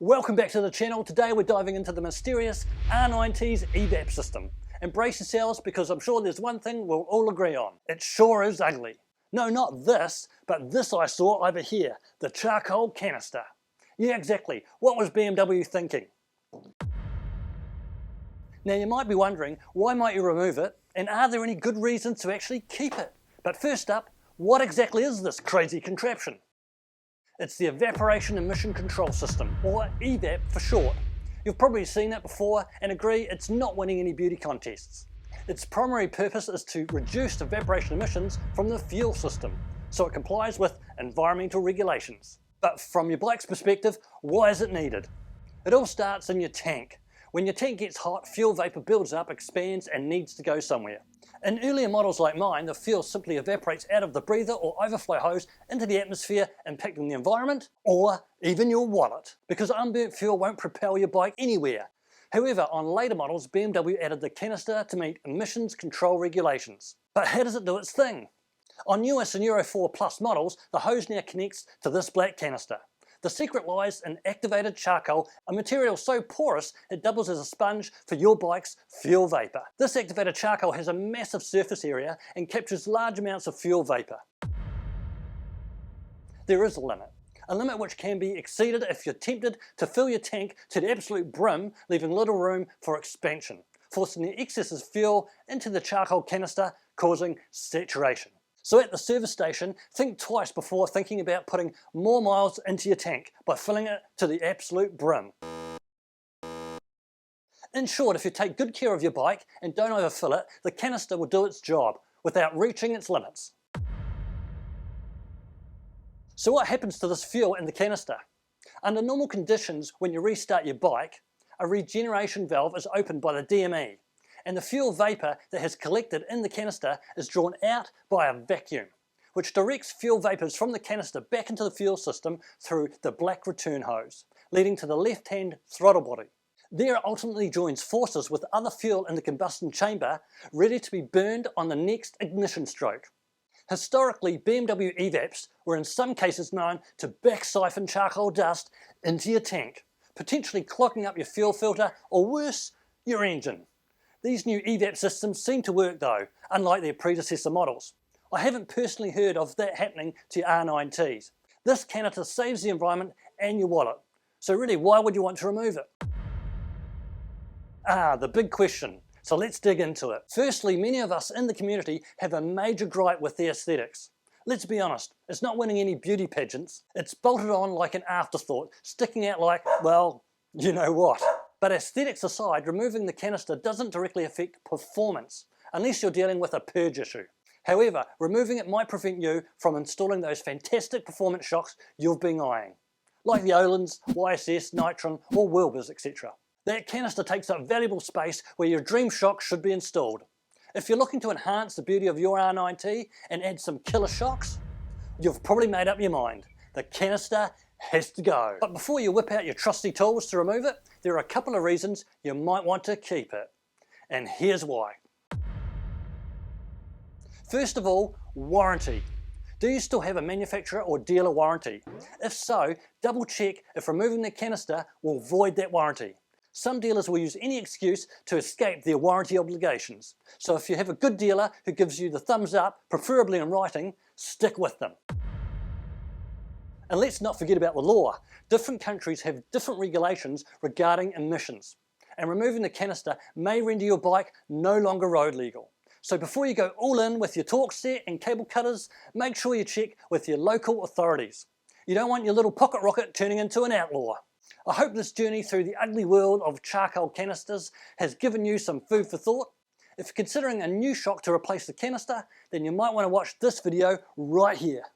Welcome back to the channel. Today we're diving into the mysterious R9T's EVAP system. Embrace yourselves because I'm sure there's one thing we'll all agree on. It sure is ugly. No, not this, but this I saw over here, the charcoal canister. Yeah, exactly. What was BMW thinking? Now you might be wondering, why might you remove it, and are there any good reasons to actually keep it? But first up, what exactly is this crazy contraption? It's the Evaporation Emission Control System, or EVAP for short. You've probably seen it before and agree it's not winning any beauty contests. Its primary purpose is to reduce evaporation emissions from the fuel system, so it complies with environmental regulations. But from your bike's perspective, why is it needed? It all starts in your tank. When your tank gets hot, fuel vapor builds up, expands and needs to go somewhere. In earlier models like mine, the fuel simply evaporates out of the breather or overflow hose into the atmosphere, impacting the environment or even your wallet, because unburnt fuel won't propel your bike anywhere. However, on later models, BMW added the canister to meet emissions control regulations. But how does it do its thing? On newest and Euro 4 Plus models, the hose now connects to this black canister. The secret lies in activated charcoal, a material so porous it doubles as a sponge for your bike's fuel vapor. This activated charcoal has a massive surface area and captures large amounts of fuel vapor. There is a limit which can be exceeded if you're tempted to fill your tank to the absolute brim, leaving little room for expansion, forcing the excess of fuel into the charcoal canister, causing saturation. So at the service station, think twice before thinking about putting more miles into your tank by filling it to the absolute brim. In short, if you take good care of your bike and don't overfill it, the canister will do its job without reaching its limits. So what happens to this fuel in the canister? Under normal conditions, when you restart your bike, a regeneration valve is opened by the DME, and the fuel vapor that has collected in the canister is drawn out by a vacuum, which directs fuel vapors from the canister back into the fuel system through the black return hose, leading to the left-hand throttle body. There it ultimately joins forces with other fuel in the combustion chamber, ready to be burned on the next ignition stroke. Historically, BMW EVAPs were in some cases known to back siphon charcoal dust into your tank, potentially clogging up your fuel filter or worse, your engine. These new EVAP systems seem to work though, unlike their predecessor models. I haven't personally heard of that happening to R9Ts. This canister saves the environment and your wallet. So really, why would you want to remove it? The big question. So let's dig into it. Firstly, many of us in the community have a major gripe with the aesthetics. Let's be honest, it's not winning any beauty pageants. It's bolted on like an afterthought, sticking out like, well, you know what. But aesthetics aside, removing the canister doesn't directly affect performance, unless you're dealing with a purge issue. However, removing it might prevent you from installing those fantastic performance shocks you've been eyeing, like the Öhlins, YSS, Nitron, or Wilburs, etc. That canister takes up valuable space where your dream shock should be installed. If you're looking to enhance the beauty of your R9T and add some killer shocks, you've probably made up your mind. The canister has to go. But before you whip out your trusty tools to remove it, there are a couple of reasons you might want to keep it. And here's why. First of all, warranty. Do you still have a manufacturer or dealer warranty? If so, double check if removing the canister will void that warranty. Some dealers will use any excuse to escape their warranty obligations. So if you have a good dealer who gives you the thumbs up, preferably in writing, stick with them. And let's not forget about the law. Different countries have different regulations regarding emissions, and removing the canister may render your bike no longer road legal. So before you go all in with your torque set and cable cutters, make sure you check with your local authorities. You don't want your little pocket rocket turning into an outlaw. I hope this journey through the ugly world of charcoal canisters has given you some food for thought. If you're considering a new shock to replace the canister, then you might want to watch this video right here.